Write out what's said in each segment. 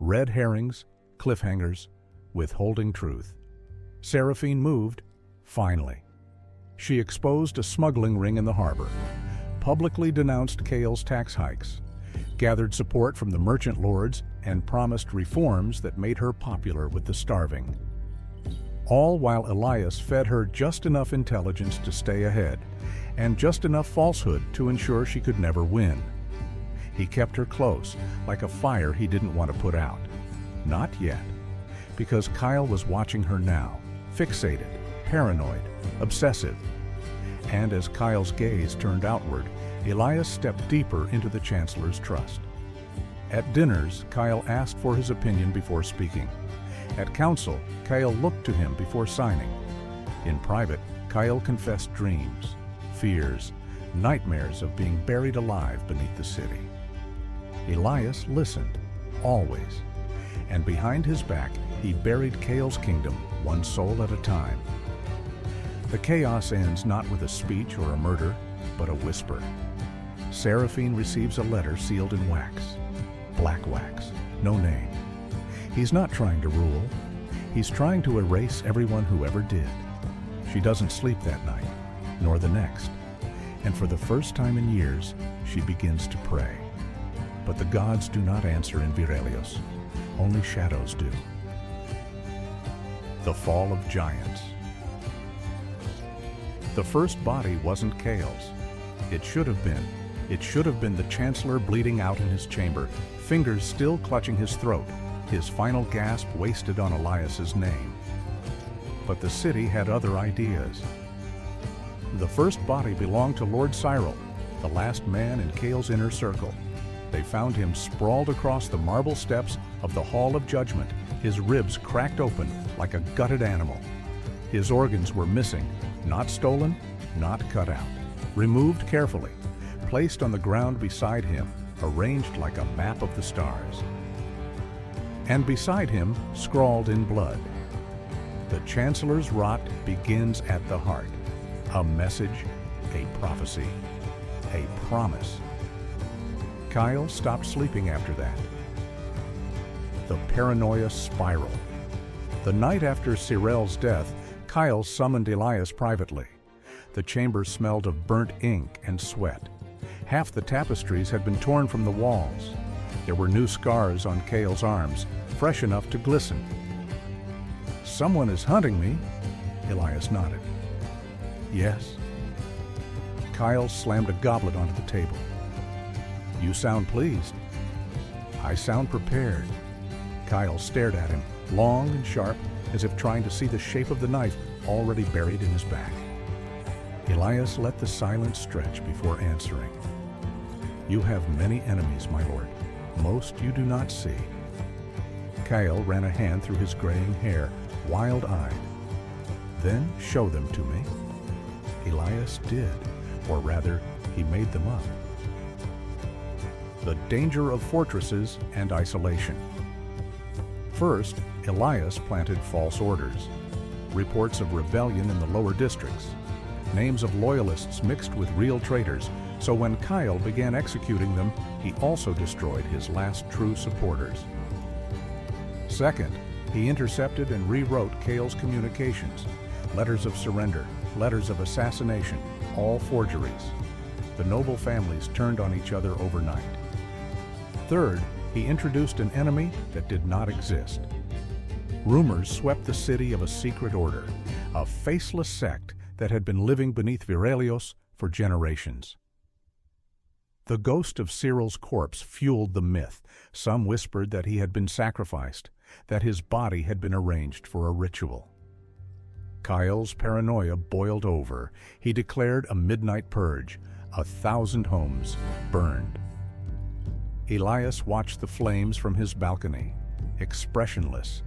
Red herrings, cliffhangers, withholding truth. Seraphine moved, finally. She exposed a smuggling ring in the harbor, publicly denounced Cale's tax hikes, gathered support from the merchant lords, and promised reforms that made her popular with the starving. All while Elias fed her just enough intelligence to stay ahead, and just enough falsehood to ensure she could never win. He kept her close, like a fire he didn't want to put out. Not yet, because Kyle was watching her now, fixated, paranoid, obsessive. And as Kyle's gaze turned outward, Elias stepped deeper into the Chancellor's trust. At dinners, Kyle asked for his opinion before speaking. At council, Kyle looked to him before signing. In private, Kyle confessed dreams, fears, nightmares of being buried alive beneath the city. Elias listened, always, and behind his back, he buried Cale's kingdom, one soul at a time. The chaos ends not with a speech or a murder, but a whisper. Seraphine receives a letter sealed in wax, black wax, no name. He's not trying to rule. He's trying to erase everyone who ever did. She doesn't sleep that night, nor the next. And for the first time in years, she begins to pray. But the gods do not answer in Virelios. Only shadows do. The Fall of Giants. The first body wasn't Cale's. It should have been. It should have been the Chancellor bleeding out in his chamber, fingers still clutching his throat, his final gasp wasted on Elias's name. But the city had other ideas. The first body belonged to Lord Cyril, the last man in Cale's inner circle. They found him sprawled across the marble steps of the Hall of Judgment, his ribs cracked open like a gutted animal. His organs were missing, not stolen, not cut out. Removed carefully, placed on the ground beside him, arranged like a map of the stars. And beside him, scrawled in blood, "The Chancellor's rot begins at the heart." A message, a prophecy, a promise. Kyle stopped sleeping after that. The paranoia spiral. The night after Cyrel's death, Kyle summoned Elias privately. The chamber smelled of burnt ink and sweat. Half the tapestries had been torn from the walls. There were new scars on Cale's arms, fresh enough to glisten. "Someone is hunting me," Elias nodded. "Yes." Kyle slammed a goblet onto the table. "You sound pleased." "I sound prepared." Kyle stared at him, long and sharp, as if trying to see the shape of the knife already buried in his back. Elias let the silence stretch before answering. "You have many enemies, my lord. Most you do not see." Kyle ran a hand through his graying hair, wild-eyed. "Then show them to me." Elias did, or rather, he made them up. The danger of fortresses and isolation. First, Elias planted false orders. Reports of rebellion in the lower districts. Names of loyalists mixed with real traitors, so when Kyle began executing them, he also destroyed his last true supporters. Second, he intercepted and rewrote Cale's communications. Letters of surrender, letters of assassination, all forgeries. The noble families turned on each other overnight. Third, he introduced an enemy that did not exist. Rumors swept the city of a secret order, a faceless sect that had been living beneath Virelios for generations. The ghost of Cyril's corpse fueled the myth. Some whispered that he had been sacrificed, that his body had been arranged for a ritual. Kyle's paranoia boiled over. He declared a midnight purge. 1,000 homes burned. Elias watched the flames from his balcony, expressionless.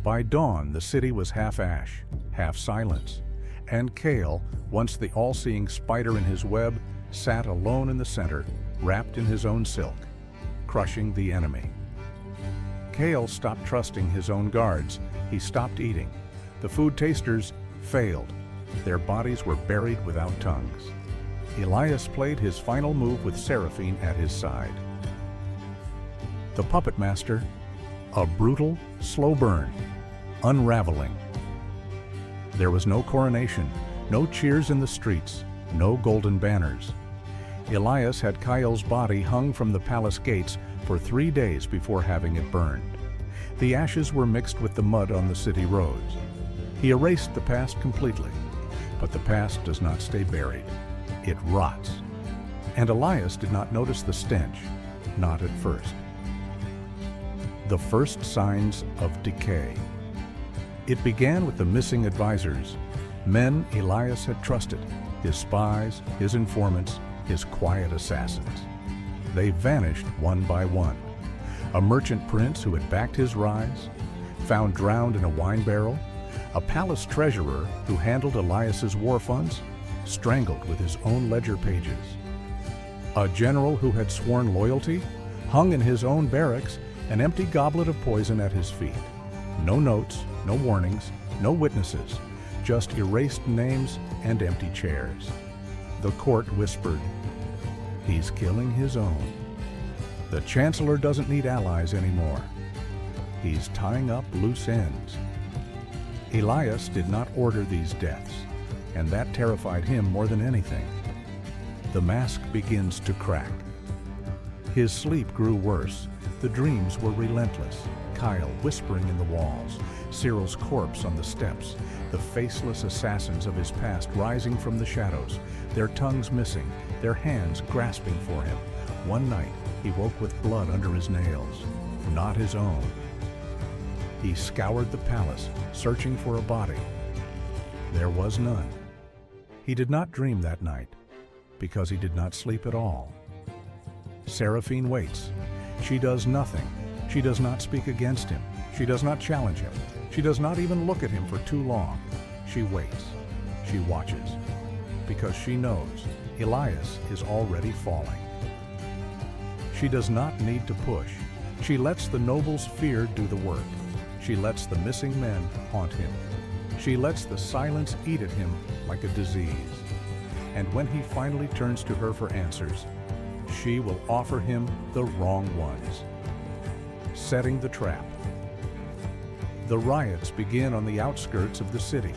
By dawn, the city was half ash, half silence, and Cale, once the all-seeing spider in his web, sat alone in the center, wrapped in his own silk, crushing the enemy. Cale stopped trusting his own guards. He stopped eating. The food tasters failed. Their bodies were buried without tongues. Elias played his final move with Seraphine at his side. The puppet master, A brutal, slow burn, unraveling. There was no coronation, no cheers in the streets, no golden banners. Elias had Kyle's body hung from the palace gates for 3 days before having it burned. The ashes were mixed with the mud on the city roads. He erased the past completely, but the past does not stay buried. It rots. And Elias did not notice the stench, not at first. The first signs of decay. It began with the missing advisors, men Elias had trusted, his spies, his informants, his quiet assassins. They vanished one by one. A merchant prince who had backed his rise, found drowned in a wine barrel, a palace treasurer who handled Elias's war funds, strangled with his own ledger pages. A general who had sworn loyalty, hung in his own barracks, an empty goblet of poison at his feet. No notes, no warnings, no witnesses, just erased names and empty chairs. The court whispered, "He's killing his own. The chancellor doesn't need allies anymore. He's tying up loose ends." Elias did not order these deaths, and that terrified him more than anything. The mask begins to crack. His sleep grew worse. The dreams were relentless. Kyle whispering in the walls, Cyril's corpse on the steps, the faceless assassins of his past rising from the shadows, their tongues missing, their hands grasping for him. One night, he woke with blood under his nails, not his own. He scoured the palace, searching for a body. There was none. He did not dream that night, because he did not sleep at all. Seraphine waits. She does nothing. She does not speak against him. She does not challenge him. She does not even look at him for too long. She waits. She watches. Because she knows Elias is already falling. She does not need to push. She lets the noble's fear do the work. She lets the missing men haunt him. She lets the silence eat at him like a disease. And when he finally turns to her for answers, she will offer him the wrong ones. Setting the trap. The riots begin on the outskirts of the city.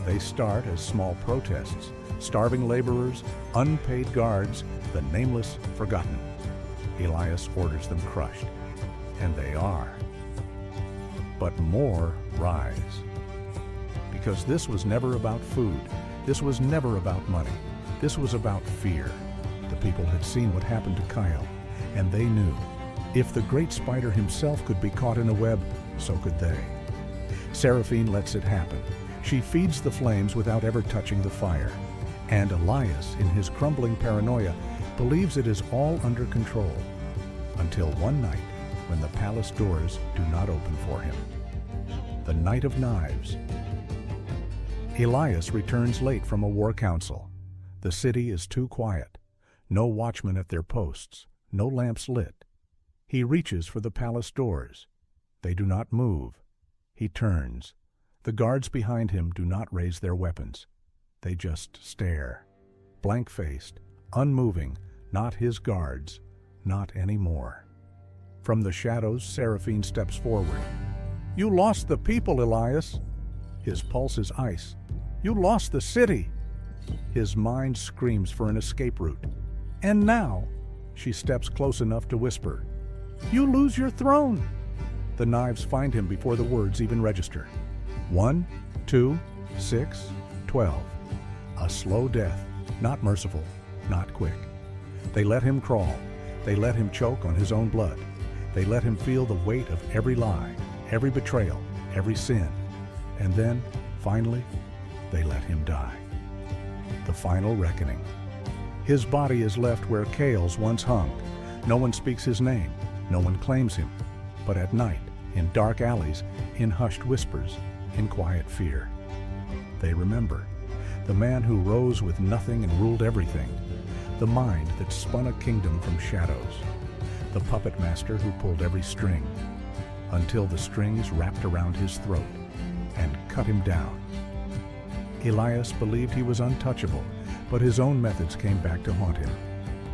They start as small protests, starving laborers, unpaid guards, the nameless forgotten. Elias orders them crushed, and they are. But more rise. Because this was never about food. This was never about money. This was about fear. The people had seen what happened to Kyle, and they knew if the great spider himself could be caught in a web, so could they. Seraphine lets it happen. She feeds the flames without ever touching the fire. And Elias, in his crumbling paranoia, believes it is all under control. Until one night, when the palace doors do not open for him. The night of knives. Elias returns late from a war council. The city is too quiet. No watchmen at their posts. No lamps lit. He reaches for the palace doors. They do not move. He turns. The guards behind him do not raise their weapons. They just stare. Blank-faced, unmoving, not his guards, not anymore. From the shadows, Seraphine steps forward. "You lost the people, Elias." His pulse is ice. "You lost the city." His mind screams for an escape route. "And now," she steps close enough to whisper, "you lose your throne." The knives find him before the words even register. 1, 2, 6, 12. A slow death, not merciful, not quick. They let him crawl. They let him choke on his own blood. They let him feel the weight of every lie, every betrayal, every sin. And then, finally, they let him die. The final reckoning. His body is left where Kale's once hung. No one speaks his name. No one claims him. But at night, in dark alleys, in hushed whispers, in quiet fear, they remember the man who rose with nothing and ruled everything, the mind that spun a kingdom from shadows, the puppet master who pulled every string, until the strings wrapped around his throat and cut him down. Elias believed he was untouchable, but his own methods came back to haunt him.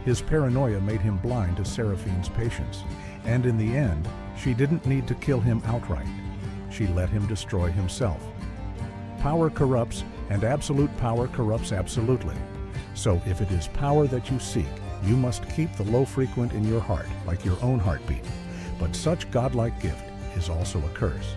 His paranoia made him blind to Seraphine's patience, and in the end, She didn't need to kill him outright. She let him destroy himself. Power corrupts, and absolute power corrupts absolutely. So if it is power that you seek, you must keep the low frequent in your heart, like your own heartbeat. But such godlike gift is also a curse.